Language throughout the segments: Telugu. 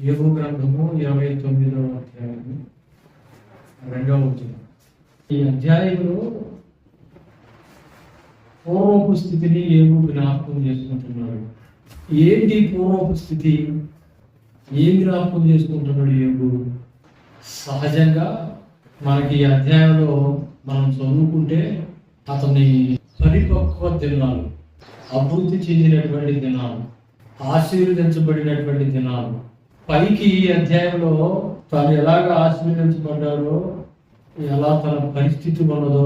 యోబు గ్రంథము 29వ అధ్యాయము 2వ వచనం. ఈ అధ్యాయంలో పూర్వపు స్థితిని యోబు జ్ఞాపకం చేసుకుంటున్నాడు. ఏంటి పూర్వపు స్థితి? ఏం జ్ఞాపకం చేసుకుంటున్నాడు యోబు? సహజంగా మనకి ఈ అధ్యాయంలో మనం చదువుకుంటే అతని పరిపక్వ దినాలు, అభివృద్ధి చెందినటువంటి దినాలు, ఆశీర్వదించబడినటువంటి దినాలు. పైకి ఈ అధ్యాయంలో తాను ఎలాగ ఆశీర్వదించబడ్డాడో, ఎలా తన పరిస్థితి ఉన్నదో,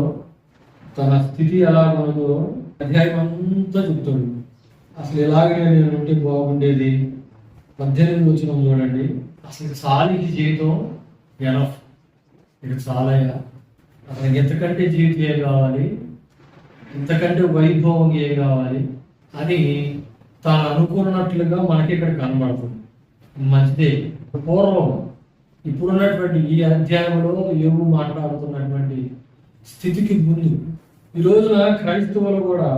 తన స్థితి ఎలా ఉన్నదో అధ్యాయం అంతా చెప్తాడు. అసలు ఎలాగే నేను ఉంటే బాగుండేది. 18 వచనం చూడండి. అసలు సాలికి జీవితం ఎనఫ్, ఇక చాలయ్యా, అసలు ఎంతకంటే జీవితం ఏం కావాలి, ఇంతకంటే వైభవం ఏం కావాలి అని తాను అనుకున్నట్లుగా మనకి ఇక్కడ కనబడుతుంది. మంచిదే. పూర్వం ఇప్పుడున్నటువంటి ఈ అధ్యాయంలో యోబు మాట్లాడుతున్నటువంటి స్థితికి ముందు ఈ రోజున క్రైస్తవులు కూడా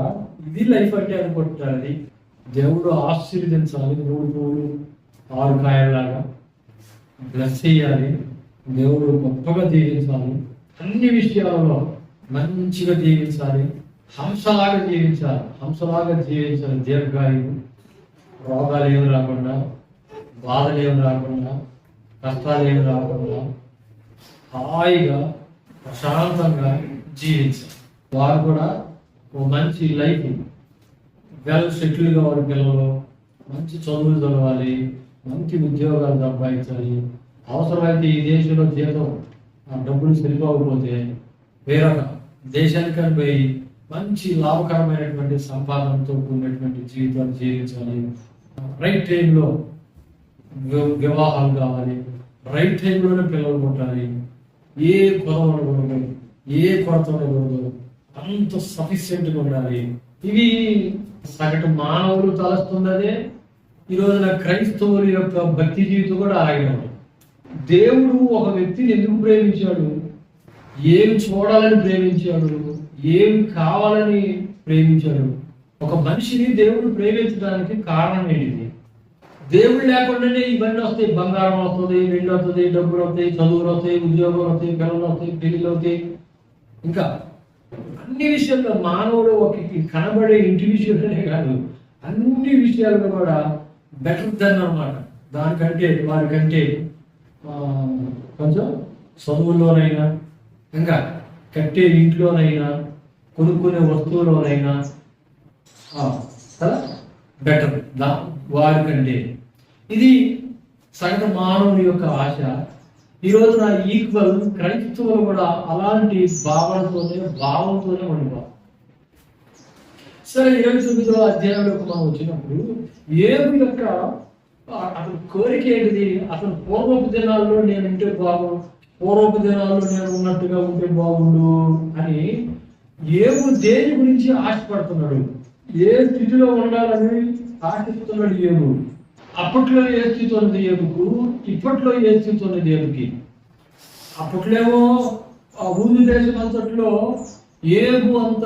ఇది లైఫ్ అంటే అనుకుంటారు. అది దేవుడు ఆశీర్వదించాలి, 3 పూలు 6 కాయలాగా బ్లెస్ చేయాలి, దేవుడు గొప్పగా దీవించాలి, అన్ని విషయాలలో మంచిగా జీవించాలి, హంసలాగా జీవించాలి, దీర్ఘాయువు, రోగాలు ఏమి రాకుండా, బాధలు ఏమి రాకుండా, కష్టాలు ఏమి రాకుండా హాయిగా ప్రశాంతంగా జీవించాలి. వారు కూడా ఓ మంచి లైఫ్, వెల్ సెటిల్ కావాలి, పిల్లలు మంచి చదువులు చదవాలి, మంచి ఉద్యోగాలు సంపాదించాలి. అవసరమైతే ఈ దేశంలో జీతం డబ్బులు సరిపోకపోతే వేరొక దేశానికి పోయి మంచి లాభకరమైనటువంటి సంపాదనతో కూడినటువంటి జీవితాన్ని జీవించాలి. రైట్ టైంలో వివాహాలు కావాలి, రైట్ టైంలోనే పిల్లలు పుట్టాలి, ఏ కొరత ఉండకూడదు, అంత సఫిషియెంట్గా ఉండాలి. ఇవి సగటు మానవులు తలస్తున్నదే. ఈ రోజున క్రైస్తవుల యొక్క భక్తి జీవితం కూడా అలాగే ఉంది. దేవుడు ఒక వ్యక్తిని ఎందుకు ప్రేమించాడు? ఏం చూడాలని ప్రేమించాడు? ఏం కావాలని ప్రేమించాడు? ఒక మనిషిని దేవుడు ప్రేమించడానికి కారణం ఏంటిది? దేవుడు లేకుండానే ఇవన్నీ వస్తాయి. బంగారం వస్తుంది, వెండి వస్తుంది, డబ్బులు వస్తాయి, చదువులు వస్తాయి, ఉద్యోగాలు వస్తాయి, పిల్లలు వస్తాయి, పెళ్ళిళ్ళు అవుతాయి, ఇంకా అన్ని విషయాల్లో మానవుడు ఒక కనబడే ఇంటి విషయంలోనే కాదు, అన్ని విషయాల్లో కూడా బెటర్ దెన్ అన్నమాట. దానికంటే వారికంటే కొంచెం చదువుల్లోనైనా, ఇంకా కట్టే ఇంట్లోనైనా, కొనుక్కునే వస్తువులోనైనా బెటర్ వారికంటే. ఇది సగటు మానవుని యొక్క ఆశ. ఈ రోజున ఈక్వల్ క్రైస్తవులు కూడా అలాంటి భావంతోనే ఉండిపోవాలి. సరే, 29వ అధ్యాయంలోకి మనం వచ్చినప్పుడు యోబు యొక్క అతని కోరిక ఏంటిది? అతను పూర్వపు దినాల్లో నేను ఉంటే పూర్వపు దినాల్లో నేను ఉన్నట్టుగా ఉంటే బాగుండు అని యోబు దేని గురించి ఆశపడుతున్నాడు? ఏ స్థితిలో ఉండాలని ఆశిస్తున్నాడు యోబు? అప్పట్లో ఏ స్థితి ఉన్నది యోబుకు, ఇప్పట్లో ఏ స్థితి ఉన్నది యోబుకి? అప్పట్లేమో ఆ ఊరు దేశం అంతట్లో యోబు అంత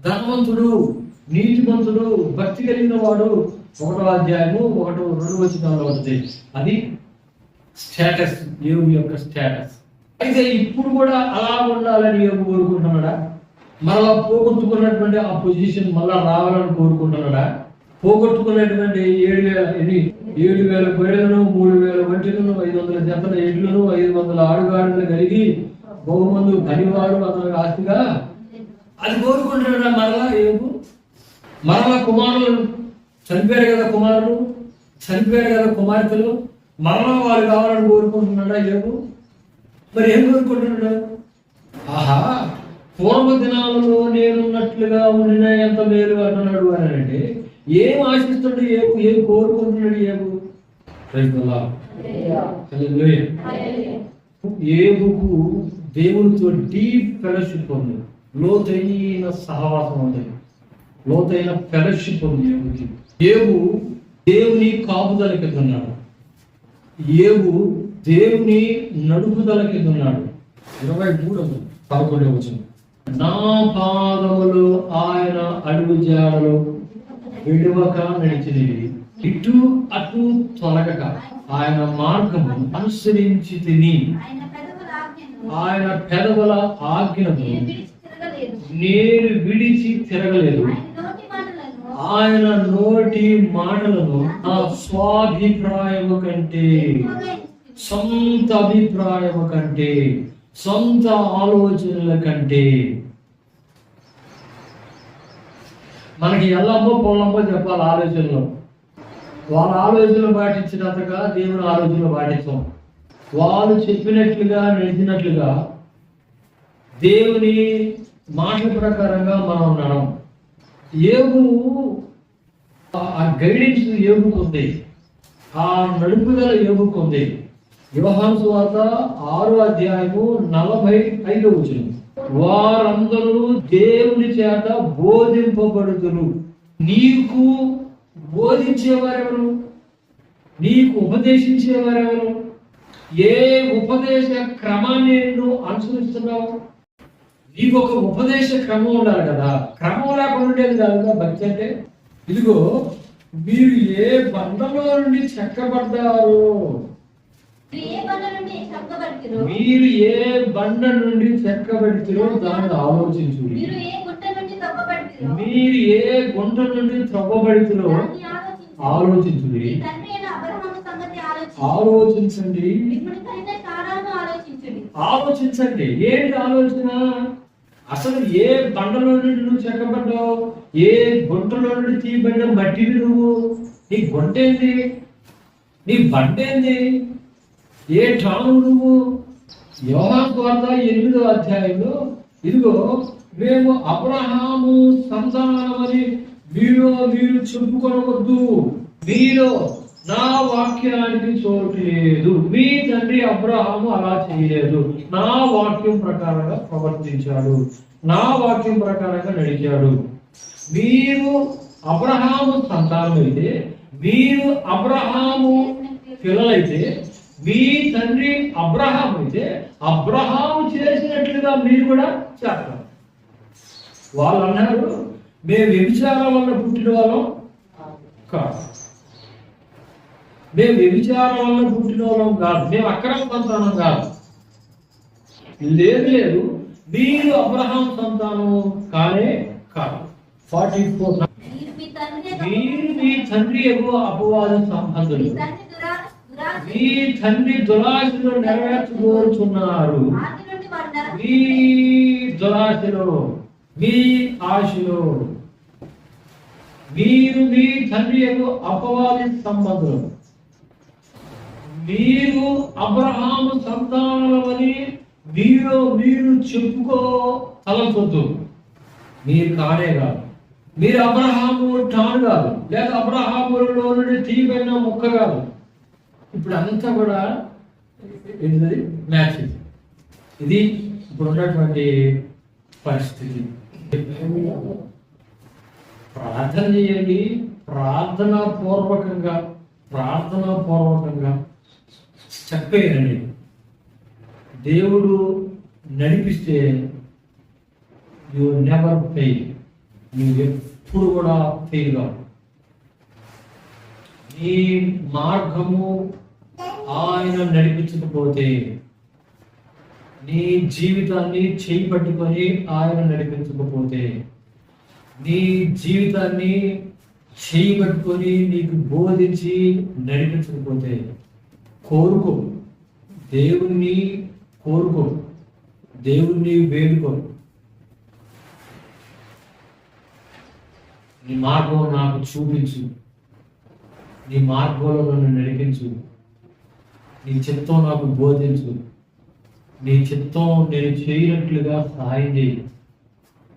ధనవంతుడు, నీతిమంతుడు, భక్తి కలిగిన వాడు. 1వ అధ్యాయము 1-2 వచనాల్లో ఉంటుంది. అది స్టేటస్, యోబు యొక్క స్టేటస్. అయితే ఇప్పుడు కూడా అలా ఉండాలని యోబు కోరుకుంటున్నాడా? మళ్ళా పోగొట్టుకున్నటువంటి ఆ పొజిషన్ మళ్ళా రావాలని కోరుకుంటున్నాడా? పోగొట్టుకున్నటువంటి 7,000 గొర్రెలను, 3,000 ఒంటెలను, 500 జతల ఎడ్లను, 500 ఆడుగాడులను కలిగి బహుమందు పనివాడు అతనికి ఆస్తిగా అది కోరుకుంటున్నాడా? మరలా యోబు మరలా కుమారులు చనిపోయారు కదా, కుమార్తెలు మరలా వారు కావాలని కోరుకుంటున్నాడా యోబు? మరి ఏం కోరుకుంటున్నాడు? ఆహా, పూర్వ దినాలలో నేనున్నట్లుగా ఉండిన ఎంత మేలు అంటున్నాడు అని అంటే ఏం ఆశిస్తున్నాడు యోబు? ఏం కోరుకుంటున్నాడు యోబు? యోబుకు దేవునితో డీప్ ఫెలోషిప్ ఉంది, లోతైన సహవాసం ఉంది, లోతైన ఫెలోషిప్ ఉంది యోబుకి. యోబు దేవుని కాపుదల కింద ఉన్నాడు, యోబు దేవుని నడుపుదల కింద ఉన్నాడు. 23-11 వచనం. నా పాదములు ఆయన అడుగు జాడలో విడువక నడిచినవి, ఇటు అటు తొలగక ఆయన మార్గము అనుసరించి తిని ఆయన పెదవుల ఆజ్ఞను నేను విడిచి తిరగలేదు. ఆయన నోటి మాటలను నా స్వాభిప్రాయము కంటే, సొంత అభిప్రాయము కంటే, సొంత ఆలోచనల కంటే, మనకి ఎల్లమ్మో పొల్లమ్మో చెప్పాలి ఆలోచనలు. వాళ్ళ ఆలోచనలు పాటించినంతగా దేవుని ఆలోచనలు పాటించాం. వాళ్ళు చెప్పినట్లుగా నడిచినట్లుగా దేవుని మాటల ప్రకారంగా మనం నడం. యోబు ఆ గైడెన్స్ యోబుకుంది, ఆ నడుపుదల యోబుకుంది. యోహాను సువార్త 6వ అధ్యాయము 45వ వచనం, వారందరూ దేవుని చేత బోధింపబడుదురు. నీకు బోధించేవారెవరు? నీకు ఉపదేశించేవారెవరు? ఏ ఉపదేశ క్రమాన్ని నువ్వు అనుసరిస్తున్నావు? నీకు ఒక ఉపదేశ క్రమం ఉండాలి కదా. క్రమం లేకుండా ఉండేది కాదుగా భక్తి అంటే. ఇదిగో మీరు ఏ బంధంలో నుండి చెక్కబడ్డారు, మీరు ఏ బండ నుండి చెక్కబడితే దాన్ని ఆలోచించు. మీరు ఏ గుంట నుండి త్రవ్వబడితే ఆలోచించు. ఆలోచించండి, ఆలోచించండి. ఏంటి ఆలోచన? అసలు ఏ బండలో నుండి నువ్వు చెక్కబడ్డావు? ఏ గుంటలో నుండి తీయబడిన మట్టిని నువ్వు? నీ గుంట ఏంది? నీ బండ ఏంది? ఏ టాను నువ్వు? యోహాను సువార్త 8వ అధ్యాయంలో ఇదిగో మేము అబ్రహాము సంతానమని మీరు చెప్పుకోవద్దు, మీరు నా వాక్యానికి చోటు లేదు. మీ తండ్రి అబ్రహాము అలా చేయలేదు. నా వాక్యం ప్రకారంగా ప్రవర్తించాడు, నా వాక్యం ప్రకారంగా నడిచాడు. మీరు అబ్రహాము సంతానం అయితే, మీరు అబ్రహాము పిల్లలైతే, మీ తండ్రి అబ్రహాము అయితే అబ్రహాము చేసినట్లుగా మీరు కూడా చేస్తారు. వాళ్ళు అన్నారు, మేము వ్యభిచారం వల్ల పుట్టిన వాళ్ళం కాదు, మేము వ్యభిచారం వల్ల పుట్టిన వాళ్ళం కాదు, మేము అక్రమ సంతానం కాదు. లేదు, మీరు అబ్రహాం సంతానం కానే కాదు. 44 మీరు మీ తండ్రి ఏవో అపవాద సంబంధులు, మీ తండ్రి దురాశలో నెరవేర్చుకోరుచున్నారు. మీ దురాశలో, మీ ఆశలో మీరు మీ తండ్రి ఏవో అపవాది సంబంధులు. మీరు అబ్రహాము సంతానమని మీరు చెప్పుకో తలకొద్దు. మీరు కానే కాదు, మీరు అబ్రహాము టాను కాదు, లేదా అబ్రహాములో నుండి తీయబడిన ముక్క కాదు. ఇప్పుడు అంతా కూడా ఏంటిది? మ్యాచ్. ఇది ఇప్పుడు ఉన్నటువంటి పరిస్థితి. ప్రార్థన చేయండి, ప్రార్థనా పూర్వకంగా చెప్పేయండి. దేవుడు నడిపిస్తే యు నెవర్ ఫెయిల్. నువ్వు ఎప్పుడు కూడా ఫెయిల్ కావు. నీ మార్గము ఆయన నడిపించకపోతే, నీ జీవితాన్ని చేయి పట్టుకొని ఆయన నడిపించకపోతే, నీ జీవితాన్ని చేయి పట్టుకొని నీకు బోధించి నడిపించకపోతే, కోరుకో, దేవుణ్ణి కోరుకో, దేవుణ్ణి వేడుకో. నీ మార్గం నాకు చూపించు, నీ మార్గంలో నన్ను నడిపించు, నీ చిత్తం నాకు బోధించు, నీ చిత్తం నేను చేయనట్లుగా సహాయం చేయి,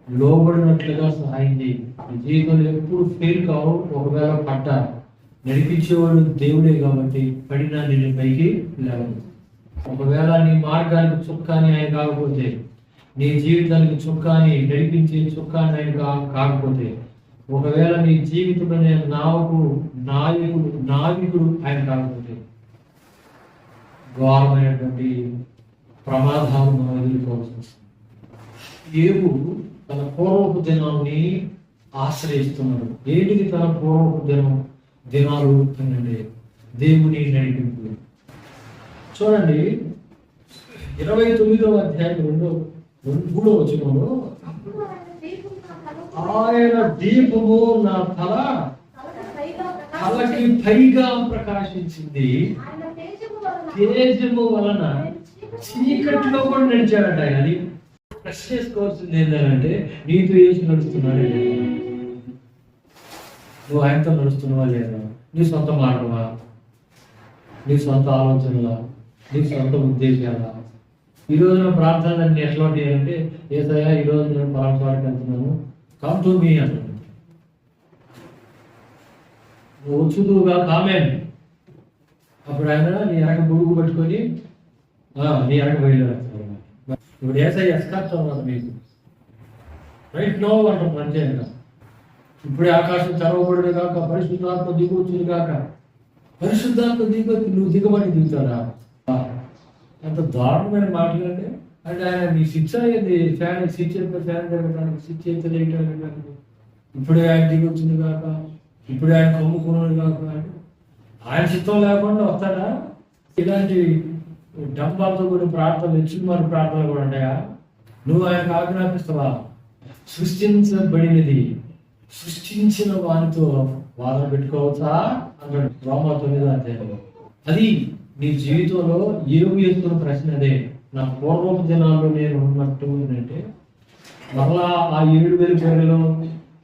లోబడినట్లుగా సహాయం చేయి. నీ జీవితంలో ఎప్పుడు ఫెయిల్ కావు. ఒకవేళ పడ్డా నడిపించేవాడు దేవుడే కాబట్టి పడినా నేను పైకి లేవను. ఒకవేళ నీ మార్గానికి చుక్కాని ఆయన కాకపోతే, నీ జీవితానికి చుక్కాని నడిపించే చుక్కాని ఆయన కాకపోతే, ఒకవేళ నీ జీవితంలో నావకు నావికుడు ఆయన కాకపోతే, ఘోరమైనటువంటి ప్రమాదాలు మనం ఎదుర్కోవాల్సి వస్తుంది. యోబు తన పూర్వపు దినాన్ని ఆశ్రయిస్తున్నాడు. ఏంటిది తన పూర్వపు దినం? దినాలు అనండి దేవుని నడిపింపు. చూడండి 29వ అధ్యాయం 2వ వచనంలో, ఆయన దీపము నా తలకి పైగా ప్రకాశించింది, తేజము వలన చీకటిలో కూడా నడిచాడట. ఆయన అది ప్రశ్న చేసుకోవాల్సింది ఏంటంటే, నీతో వేసి నడుస్తున్నాడే, నువ్వు ఆయనతో నడుస్తున్నావా లేదా? నీ సొంత మాటవా, నీ సొంత ఆలోచనలా, నీ సొంత ఉద్దేశాలా? ఈ రోజున ప్రార్థనలన్నీ ఎట్లా ఉంటాయంటే, ఏసయ్యా ఈరోజు నేను పరామర్శకి వెళ్తున్నాను, కమ్ టు మీ అంటున్నాను. నువ్వు వచ్చుదువుగా కామెంట్. అప్పుడు ఆయన నీ వెనక బుడుగు పట్టుకొని నీ వెనక బయలుదేరుతాడు. ఇప్పుడు ఏసై ఎస్కార్తో ఉన్నది మీకు రైట్ నో అంటాం మంచిగా. ఇప్పుడే ఆకాశం తెరవబడును కాక, పరిశుద్ధాత్మ దిగొచ్చును కాక. పరిశుద్ధాత్మ దిగొచ్చు, నువ్వు దిగబడి దిగుతారా? అంత దారుణమైన మాటలంటే. అంటే ఆయన మీ శిక్ష అయ్యింది, ఫ్యాన్ స్విచ్ అయిపోయి ఫ్యాన్ జరగడానికి, స్విచ్ అయితే లేయడానికి. ఇప్పుడే ఆయన దిగొచ్చింది కాక, ఇప్పుడే ఆయన కమ్ముకున్నాడు కాక. ఆయన చిత్తం లేకుండా వస్తాడా? ఇలాంటి డంబాలతో కూడా ప్రార్థనలు, ఎచ్చుమారి ప్రార్థనలు కూడా ఉంటాయా? నువ్వు ఆయనకు ఆజ్ఞాపిస్తావా? సృష్టించబడినది సృష్టించిన వారితో వాదన పెట్టుకోవచ్చా అంటాడు రోమా 9వ అధ్యాయంలో. అది నీ జీవితంలో ఎరువు ఎత్తున్న ప్రశ్న అదే. నా పూర్వపు దినాల్లో నేను ఉన్నట్టు అంటే, మరలా ఆ 7,000 గొర్రెలు,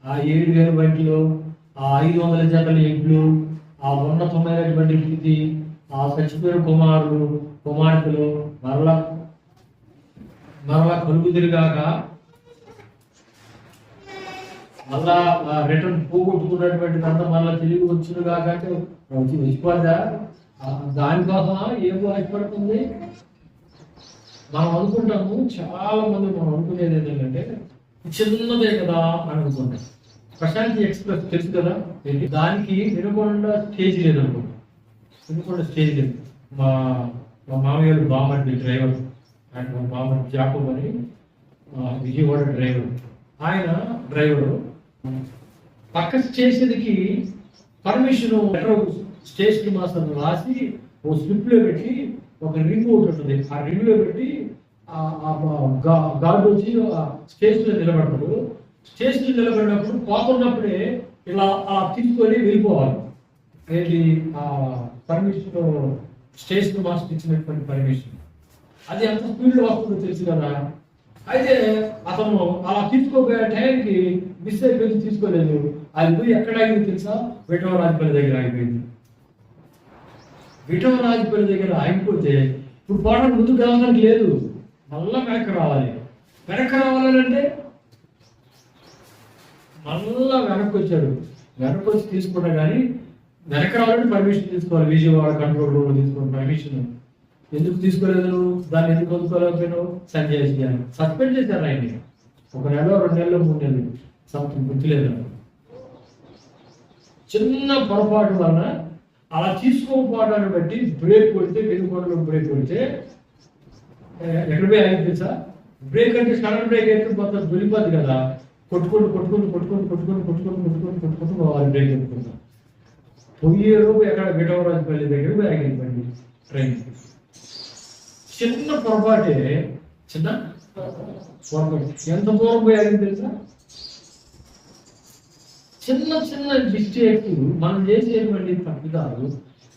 ఆ 7,000 బండ్లు, ఆ 500 జతల ఎడ్లు, ఆ ఉన్నతమైనటువంటి స్థితి, ఆ చచ్చిపోయిన కుమార్తెలు మరలా కలుగుదిరిగాక, మళ్ళా రిటర్న్ పోగొట్టుకున్నటువంటిదంతా మళ్ళీ తిరిగి వచ్చును కాక అంటే వచ్చిపోద్దా? దానికోసమా ఏమో ఆశపడుతుంది. మనం అనుకుంటాము, చాలా మంది మనం అనుకునేది ఏంటంటే చిన్నదే కదా అని అనుకుంటాం. ప్రశాంతి ఎక్స్ప్రెస్ తెలుసు కదా, దానికి వినకొండ స్టేజ్ లేదనుకుంటాం. వినకొండ స్టేజ్ లేదు. మా మామయ్య బామ్మడి డ్రైవర్, ఆయన మా బామ్మడి జాకోబ్ అని విజయవాడ డ్రైవర్. ఆయన డ్రైవరు పక్క స్టేషన్కి పర్మిషన్ స్టేషన్ మాస్టర్ రాసి ఓ స్లిప్లో పెట్టి, ఒక రింగ్ ఒకటి ఉంటుంది, ఆ రింగ్లో పెట్టి గార్డు వచ్చి స్టేషన్లో నిలబడతాడు. స్టేషన్లో నిలబడినప్పుడు పోతున్నప్పుడే ఇలా తీసుకొని వెళ్ళిపోవాలి. ఏంటి పర్మిషన్, స్టేషన్ మాస్టర్ ఇచ్చినటువంటి పర్మిషన్. అది ఎంత స్పీడ్లో వస్తుందో తెలుసు కదా. అయితే అతను అలా తీసుకోబోయే టైంకి మిస్ అయిపోయింది, తీసుకోలేదు. అది పోయి ఎక్కడ ఆగింది తెలుసా? విఠవరాజపల్లి దగ్గర ఆగిపోయింది. విఠవరాజపల్లి దగ్గర ఆగిపోతే ఇప్పుడు పోవడానికి ముందుకు వెళ్ళడానికి లేదు, మళ్ళా వెనక్కి రావాలి. వెనక్కి రావాలంటే మళ్ళా వెనక్కి వచ్చాడు. వెనక్కి వచ్చి తీసుకున్నా కానీ వెనక్కి రావాలంటే పర్మిషన్ తీసుకోవాలి. విజయవాడ కంట్రోల్ రూమ్ తీసుకోవాలి పర్మిషన్. ఎందుకు తీసుకోలేదు నువ్వు? దాన్ని ఎందుకు అందుకోలేకపోయినావు? సంజయ్ చేయాలి, సస్పెండ్ చేశారు ఆయన్ని. 1 నెల, 2 నెలలు, 3 నెలలు, సంథింగ్ గుర్తులేదు. చిన్న పొరపాటు వలన అలా తీసుకోకపోవడాన్ని బట్టి బ్రేక్ కొడితే, వెనుకోవడంలో బ్రేక్ కొడితే ఎక్కడ పోయి ఆగింది తెలుసా? బ్రేక్ అంటే సడన్ బ్రేక్ అయితే మొత్తం దొరికిపోద్ది కదా. కొట్టుకుంటూ పోవాలి. బ్రేక్ కొట్టుకుంటా పోయే లోపు ఎక్కడ విఠవరాజపల్లి దగ్గర పోయి ఆగింది బండి, ట్రైన్. చిన్న పొరపాటే, చిన్న పొరపాటు ఎంత దూరం పోయి ఆగింది తెలుసా? చిన్న మిస్టేక్స్, మనం చేసేటువంటి తప్పిదాలు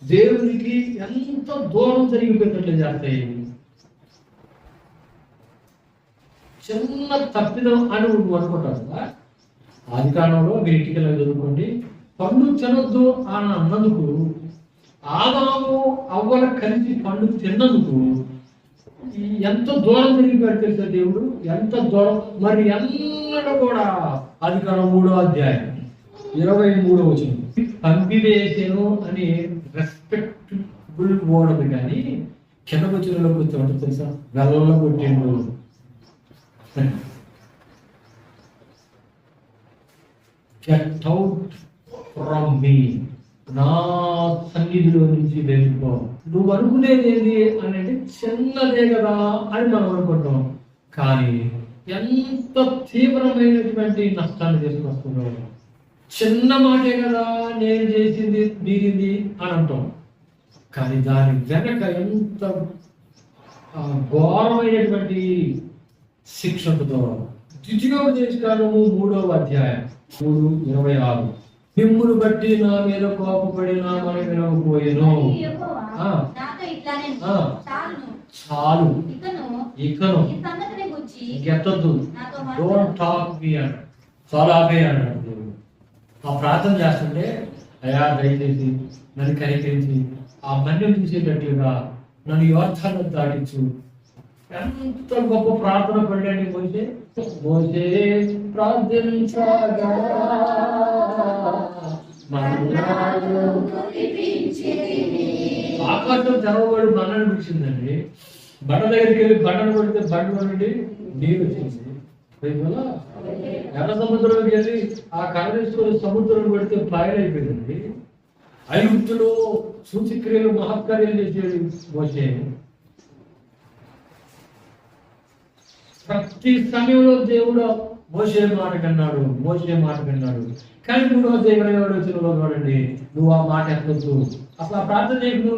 దేవునికి ఎంత దూరం జరిగిపోయినట్లు చేస్తాయి. చిన్న తప్పిదం అని నువ్వు అనుకుంటావు కదా. ఆదికాండంలో మీరు ఇంటికెళ్ళి చదువుకోండి, పండు తినొద్దు అని అన్నందుకు, ఆదాము అవ్వల కలిసి పండు తిన్నందుకు ఎంత దూరం జరిగిపోయాడు తెలుసా దేవుడు? ఎంత దూరం. మరి ఎన్నడూ కూడా ఆదికాండం 3వ అధ్యాయం 23వ వచనం, పంపివేసాను అని రెస్పెక్టబుల్ ఓడదు కానీ కింద వచ్చినలోకి వచ్చి ఉంటుంది తెలుసా? వెల్లలో కొట్టిండు. గెట్ అవుట్ ఫ్రమ్ మీ, నా సన్నిధిలో నుంచి వెళ్ళిపో. నువ్వు అనుకునేది ఏంటి అని అంటే చిన్నదే కదా అని మనం అనుకుంటాం, కానీ ఎంత తీవ్రమైనటువంటి నష్టాన్ని తీసుకొస్తున్నావు. చిన్న మాటే కదా నేను చేసింది మీరింది అని అంటాం, కానీ దాని వెనక ఎంత ఘోరమైనటువంటి శిక్ష ఉంటుందో. ద్వితీయోపదేశకాండము 3వ అధ్యాయం 3:26. మిమ్మును బట్టి నా మీద కోపపడి నా మన వినకపోయేను, చాలు ఇకను ఇంకెత్తద్దు, డోంట్ టాక్ మీ అన్నాడు. చాలా ఆపేయాడు దేవుడు. ఆ ప్రార్థన చేస్తుంటే, అయా దయచేసి నన్ను కనికరించి ఆ మన్యం చూసేటట్లుగా నన్ను యోర్ధాన్ని దాటించు. ఎంత గొప్ప ప్రార్థన పడండి మోసే. మోసే ప్రార్థించగా ఆకాశం తెరవబడి బండను పిలిచిందండి. బండ దగ్గరికి వెళ్ళి బండను కొడితే బండ నుండి నీరు వచ్చింది. ఎర్ర సముద్రంకి వెళ్ళి ఆ కర్ర సముద్రం కొడితే పాయలైపోయింది. ఐగుప్తులో సూచక్రియలు మహత్కార్యాలు చేసేది మోసే. ప్రతి సమయంలో దేవుడు మోసే మాట కన్నాడు. కానీ 3వ అధ్యాయం 20వ వచనంలో చూడండి, నువ్వు ఆ మాట ఎత్తొద్దు, అసలు ఆ ప్రార్థన చేయకు.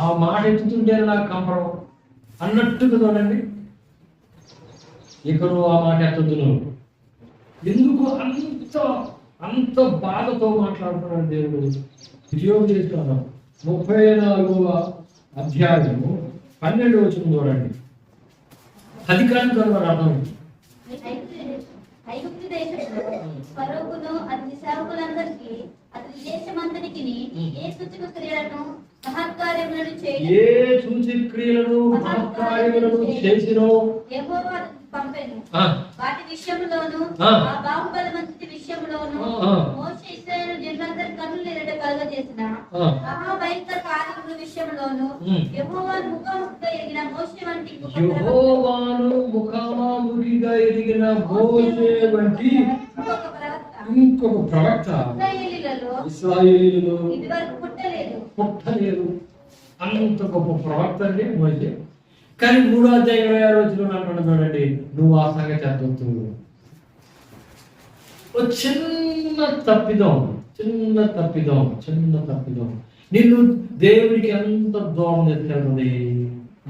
ఆ మాట ఎత్తుతుంటే నాకు కంపరం అన్నట్టుగా చూడండి, ఇక నువ్వు ఆ మాట ఎత్తొద్దు. నువ్వు ఎందుకు అంత బాధతో మాట్లాడుతున్నాడు దేవుడు? ద్వితీయోపదేశకాండం 34వ అధ్యాయము 12వ వచనం చూడండి. అధికారం అర్థం. ఐగుప్తు దేశంలో ఫరోకును అతని సేవకులందరికీ అతని దేశమంతటికి ఏ సూచక క్రియలను మహత్కార్యములను చేసినో యెహోవా పంపెను. వాటి విషయంలోను ఆ బాహుబలవంతుడి విషయంలోను మోషే ఇశ్రాయేలు జనులందరి కన్నులు ఎదుట కలుగజేసిన మహాభయంకర కార్యముల విషయంలోను యెహోవాను ముఖాముఖిగా ఎరిగిన మోషే వంటి ఇంకొక ప్రవక్త ఇశ్రాయేలీయులలో ఇదివరకు పుట్టలేదు. అంత గొప్ప ప్రవక్త అండి మోషే. కానీ 3వ అధ్యాయం 26వ వచనంలో అంటున్నాడు చూడండి, నువ్వు ఆ సంగతి ఎత్తొద్దు. చిన్న తప్పిదం నిన్ను దేవుడికి ఎంత దూరం చేస్తుంది.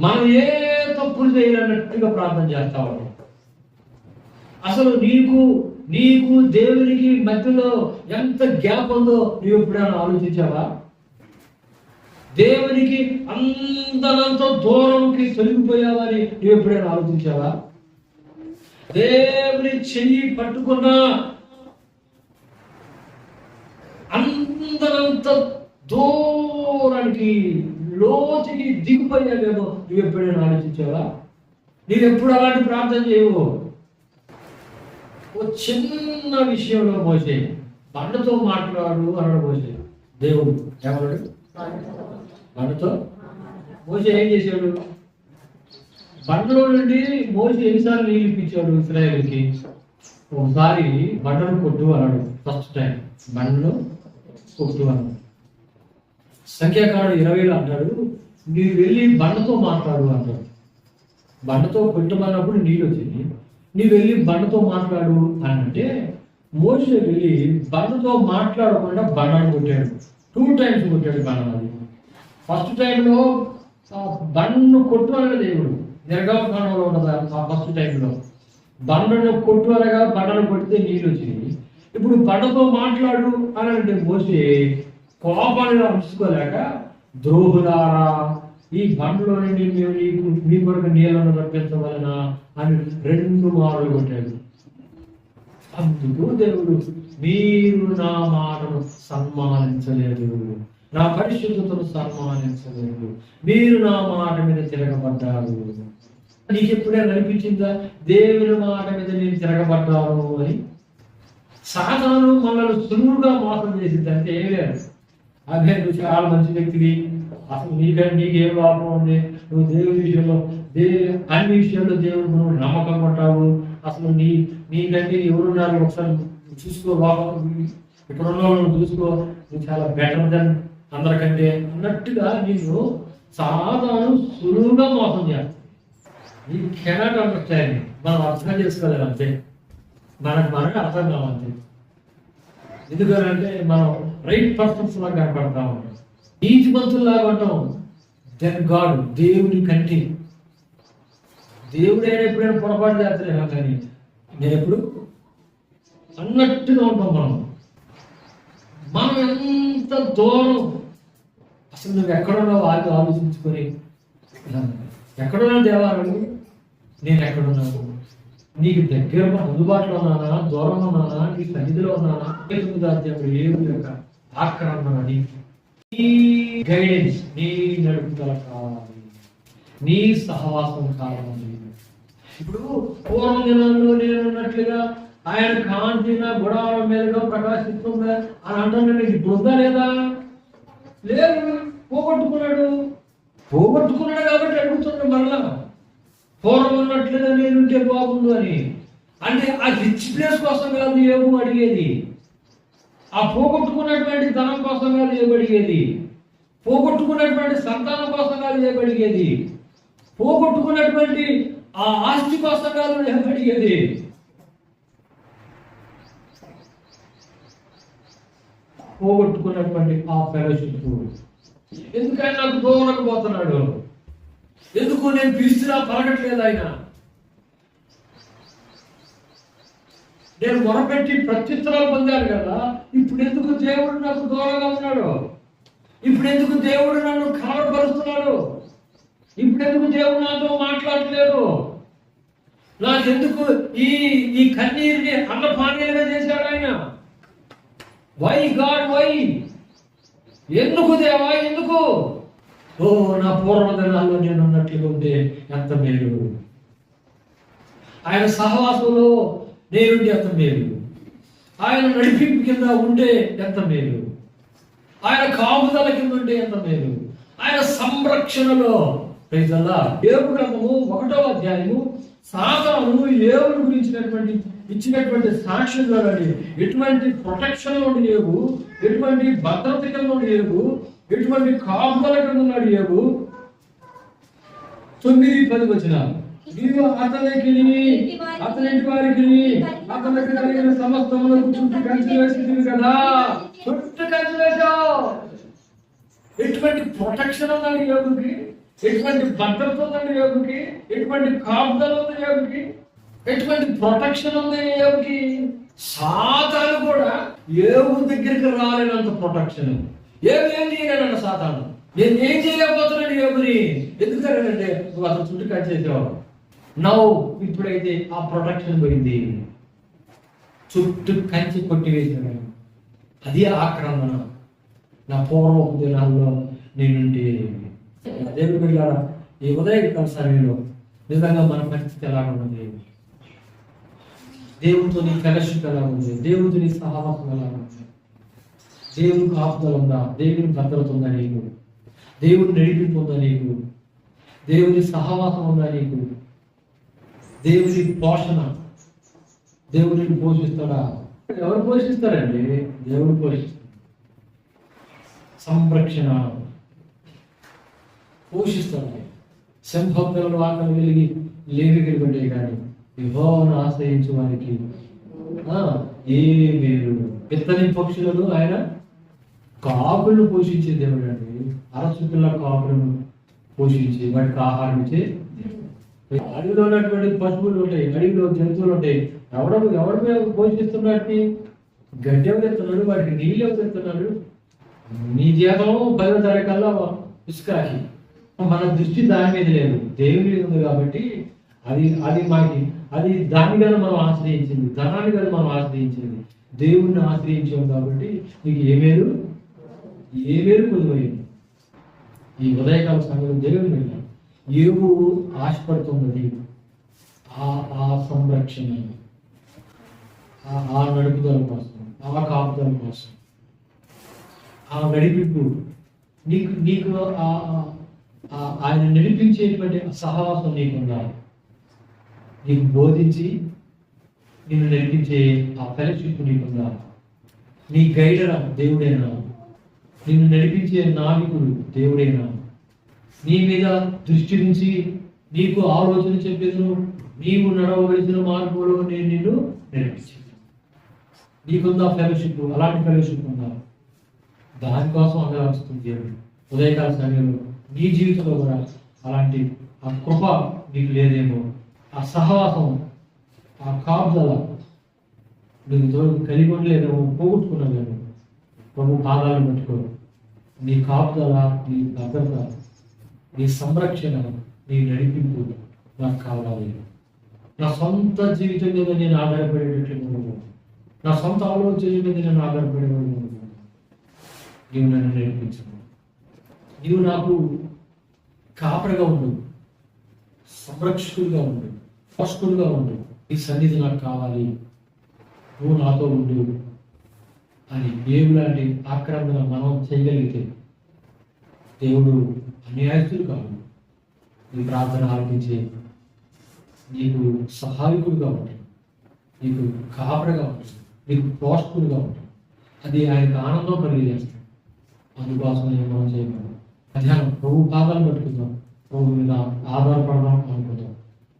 మనం ఏ తప్పులు చేయాలన్నట్టుగా ప్రార్థన చేస్తావు. అసలు నీకు దేవుడికి మధ్యలో ఎంత గ్యాప్ ఉందో నువ్వు ఎప్పుడైనా ఆలోచించావా? దేవునికి అంతనంత దూరంకి తొలగిపోయావని నువ్వు ఎప్పుడైనా ఆలోచించావా? దేవుని చెయ్యి పట్టుకున్నా అంతనంత దూరానికి లోతుకి దిగిపోయావేమో నువ్వు ఎప్పుడైనా ఆలోచించావా? నీవెప్పుడు అలాంటి ప్రార్థన చేయవు. ఓ చిన్న విషయంలో మోసే బండతో మాట్లాడు అన్నాడు మోసే. దేవుడు ఎవరు? బండతో. మోసే ఏం చేశాడు? బండలో నుండి మోసే ఎన్నిసార్లు నీళ్ళు ఇప్పించాడు ఇశ్రాయేలుకి? ఒకసారి బండను కొట్టు అన్నాడు. ఫస్ట్ టైం బండను కొట్టు అన్నాడు. సంఖ్యాకాండం 20లో అంటాడు, నీవు వెళ్ళి బండతో మాట్లాడు అంటాడు. బండతో కొట్టమన్నప్పుడు నీళ్ళు వచ్చింది. నీవు వెళ్ళి బండతో మాట్లాడు అని అంటే మోసే వెళ్ళి బండతో మాట్లాడకుండా బండను కొట్టాడు. 2 times కొట్టాడు బండని. ఫస్ట్ టైంలో బండను కొట్టు అనగా దేవుడు నిర్గమకాండంలో ఉన్నది. ఆ ఫస్ట్ టైంలో బండను కొట్టు అనగా బండను కొడితే నీళ్ళు వచ్చింది. ఇప్పుడు బండతో మాట్లాడు అని అంటే మోసే కోపాన్ని ఉంచుకోలేక, ద్రోహులారా ఈ బండలో నుండి మేము మీ కొరకు నీళ్ళను రప్పించవలన అని 2 మార్లు కొట్టాడు. అందుకు దేవుడు, మీరు నా మాటను సన్మానించలేదు, నా పరిశుద్ధతను సన్మానించలేదు, మీరు నా మాట మీద తిరగబడ్డారు. నీకు ఎప్పుడైనా అనిపించిందా దేవుని మాట మీద నేను తిరగబడ్డాను అని? సాతాను మనల్ని సులువుగా మోసం చేసింది అంటే ఏం లేదు. అదే నువ్వు చాలా మంచి వ్యక్తివి, అసలు నీకేం లాభం ఉంది, నువ్వు దేవుడి విషయంలో అన్ని విషయాల్లో దేవుడు నువ్వు నమ్మకం ఉంటావు, అసలు నీకంటే ఎవరున్నారు ఒకసారి చూసుకో, ఇక్కడ ఉన్న వాళ్ళని చూసుకో, నువ్వు చాలా బెటర్ దెన్ అందరికంటే అన్నట్టుగా నిన్ను సాధారణ సులువుగా మోసం చేస్తాను. ఈ కెనాట్ అండర్స్టాండింగ్ మనం అర్థం చేసుకోలేదు అంతే. మనకు అర్థం కావాలి. ఎందుకంటే మనం రైట్ పర్సన్స్ లాగా కనపడతా ఉంటాం, నీతి మంతుల్లాగా ఉంటాం. దెన్ గాడ్, దేవుని కంటే దేవుడైనా ఎప్పుడైనా పొరపాటు చేస్తలేమా, కానీ నేను ఎప్పుడు అన్నట్టుగా ఉంటాం. మనం ఎంత దూరం, అసలు నువ్వు ఎక్కడున్నావు వాళ్ళు ఆలోచించుకొని, ఎక్కడున్నా దేవాలయం, నేను ఎక్కడున్నాను, నీకు దగ్గర అందుబాటులో ఉన్నానా, దూరంలో ఉన్నానా, నీ సన్నిధిలో ఉన్నానా, ఏమి యొక్క ఆక్రమణ, నీ గైడెన్స్, నీ నడుపుదల కావాలి, నీ సహవాసం కావాలి. ఇప్పుడు పూర్వం దినాల్లో నేనున్నట్లుగా ఆయన కాంతి నా గుడాల మీదుగా ప్రకాశిస్తుందా అని అంటున్నాడు. ఇప్పుడు ఉందా లేదా? లేదు, పోగొట్టుకున్నాడు కాబట్టి అడుగుతున్నాడు మరలా. పూర్వం ఉన్నట్లుగా నేనుంటే బాగుండు అని. అంటే ఆ రిచ్ ప్లేస్ కోసం కాదు ఏమో అడిగేది, ఆ పోగొట్టుకున్నటువంటి ధనం కోసం కాదు ఏమడిగేది, పోగొట్టుకున్నటువంటి సంతానం కోసం కాదు ఏమడిగేది, పోగొట్టుకున్నటువంటి ఆ ఆస్తి కోసం కాదు ఏమడిగేది. పోగొట్టుకున్నటువంటి ఆ ఫెలోషిప్. ఎందుకని నాకు దూరంగా పోతున్నాడు, ఎందుకు నేను పిలిచినా పలకట్లేదు ఆయన, నేను మొరపెట్టి ప్రత్యుత్తరాలు పొందాను కదా, ఇప్పుడు ఎందుకు దేవుడు నాకు దూరంగా ఉన్నాడు, ఇప్పుడు ఎందుకు దేవుడు నన్ను కలవరపరుస్తున్నాడు, ఇప్పుడు ఎందుకు దేవుడు నాతో మాట్లాడలేదు, నాకెందుకు ఈ కన్నీరుని అన్నపానీయంగా చేశాడు ఆయన. Why God why? ఎందుకు దేవా ఎందుకు? ఓ నా పూర్వదినాల్లో నేను ఉన్నట్లుగా ఉంటే ఎంత మేలు, ఆయన సహవాసంలో నేనుండి ఎంత మేలు, ఆయన నడిపింపు కింద ఉంటే ఎంత మేలు, ఆయన కాపుదల కింద ఉంటే ఎంత మేలు, ఆయన సంరక్షణలో. యోబు గ్రంథము 1వ అధ్యాయము సాతాను యోబును గురించినటువంటి ఇచ్చినటువంటి సాక్ష్యంలో ఎటువంటి ప్రొటెక్షన్ నుండి యోబు, ఎటువంటి భద్రత కింద నుండి యోబు, ఎటువంటి కాపుదల కింద ఉన్నాడు యోబు. 9-10 వచనాలు. నీవు అతనికి అతని ఇంటి వారికి అతనికి కలిగిన సమస్తములకు చుట్టూ కంచి వేసింది కదా, చుట్టూ కంచి వేశావు. ఎటువంటి ప్రొటెక్షన్ ఉన్నాడు యోగుకి, ఎటువంటి భద్రత ఉందండి యోగుకి, ఎటువంటి కాపుదల ఉంది యోగుకి, ఎటువంటి ప్రొటెక్షన్ ఉంది యోగుకి. సాతాను కూడా యోగు దగ్గరికి రాలేనంత ప్రొటెక్షన్. ఏం చేయలేనంట సాతాను. నేను ఏం చేయలేకపోతున్నాను యోగుని. ఎందుకంటే నువ్వు అతను చుట్టూ కట్ చేసావు. నవ్వు ఇప్పుడైతే ఆ ప్రొటెక్షన్ పోయింది, చుట్టూ కంచి కొట్టివేసాను. అది ఆక్రమణ. నా పూర్వపు దినాల్లో నేనుంటే దేవుడు వెళ్ళారా ఈ ఉదయకాల సమయంలో నిజంగా మన పరిస్థితి ఎలా ఉన్నది, దేవుడితో నీ ఫెలోషిప్ ఎలా ఉంది, దేవుడితో నీ సహవాసం ఎలా ఉంది, దేవుని కాపుదల ఉందా, దేవుని భద్రత ఉందా నీకు, దేవుని నడిపింపు ఉందా నీకు, దేవుని సహవాసం ఉందా నీకు, దేవుని పోషణ, దేవుడిని పోషిస్తాడా? ఎవరు పోషిస్తారండి? దేవుడు పోషిస్తాడు. సంరక్షణ పోషిస్తాడు. సింహపిల్లలు ఆకలి వెలిగి లేవిగిరిపడ్డే కానీ యెహోవాను ఆశ్రయించే వారికి ఏ మేలు. పిత్తని పక్షులను ఆయన కాకులను పోషించే దేవుడు అండి. అరసు పిల్ల కాకులను పోషించి వాటికి ఆహారం ఇచ్చే. అడవిలో ఉన్నటువంటి పశువులు ఉంటాయి, అడవిలో జంతువులు ఉంటాయి. ఎవడు పోషిస్తున్నాడు? గడ్డి ఎవరు ఎత్తున్నాడు, వాటికి నీళ్ళు ఎవరు ఎత్తున్నాడు? నీ జీతం 10వ తారీఖు కల్లా ఇసుకాకి. మన దృష్టి దాని మీద లేదు, దేవుని మీద ఉంది. కాబట్టి అది దాని కదా మనం ఆశ్రయించింది, ధనాన్ని కదా మనం ఆశ్రయించింది, దేవుణ్ణి ఆశ్రయించాం. కాబట్టి నీకు ఏ మేలు కొద్దిపోయింది. ఈ ఉదయకాల సమయంలో దేవుని మీద యోబు ఆశపడుతున్నది ఆ సంరక్షణ, ఆ నడుపుదల కోసం, ఆ కాపుదల కోసం, ఆ నడిపింపు. నీకు ఆయన నడిపించేటువంటి సహవాసం నీకుందా? నీకు బోధించి నిన్ను నడిపించే ఆ ఫెలోషిప్ నీకుందా? నీ గైడర్ దేవుడేనా? నిన్ను నడిపించే నావికుడు దేవుడేనా? నీ మీద దృష్టి నుంచి నీకు ఆలోచన చెప్పేది నీవు నడవవలసిన మార్గంలో నేను నిన్ను నడిపించాను. నీకుందా ఫెలోషిప్? అలాంటి ఫెలోషిప్ ఉందా? దానికోసం ఆలోచిస్తుంది దేవుడు. ఉదయకాల సమయంలో నీ జీవితంలో కూడా అలాంటి ఆ కృప నీకు లేదేమో, ఆ సహవాసం, ఆ కాపుదల నువ్వు కలిగి ఉండలేదేమో, పోగొట్టుకున్నావేమో. ప్రభు పాదాలను పట్టుకో. నీ కాపుదల, నీ భద్రత, నీ సంరక్షణ, నీ నడిపింపు నాకు కావాలి. నా సొంత జీవితం మీద నేను ఆధారపడేటట్లు ఉండదు. నా సొంత ఆలోచన మీద నేను ఆధారపడేవాడు ఉండదు. నీవు నన్ను నడిపించను. నీవు నాకు కాపరగా ఉండు, సంరక్షకుడిగా ఉండు, పోషకుడుగా ఉండు. ఈ సన్నిధి నాకు కావాలి, నువ్వు నాతో ఉండు అని దేవులాంటి ఆక్రమణ మనం చేయగలిగితే దేవుడు అన్యాయస్తుడు కాదు. నీ ప్రార్థన ఆలకించి నీకు సహాయకుడిగా ఉంటుంది, నీకు కాపరగా ఉంటుంది, నీకు పోషకుడిగా ఉంటుంది. అది ఆయనకు ఆనందం కలిగజేస్తుంది. అందుకోసం మనం చేయగలం. మధ్యాహ్నం ప్రభు పాదాలు పట్టుకుందాం, ప్రభు మీద ఆధారపడదాం అనుకుందాం.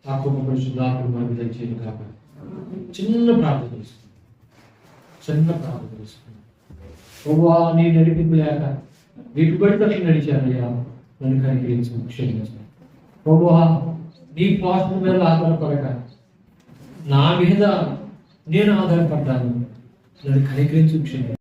ఆ కుటుంబ పరిశుద్ధాత్మ మనకి దయచేయను కాబట్టి చిన్న ప్రార్థన చేసుకుందాం. ప్రభువా, నీ నడిపింపు లేక వీటి పడితే అట్లా నడిచారయ్యా, నన్ను కనికరించి క్షమించాను. ప్రభువా, నీ పోషణ మీద ఆధారపడక నా మీద నేను ఆధారపడ్డాను, నన్ను కనికరించి క్షమించాను.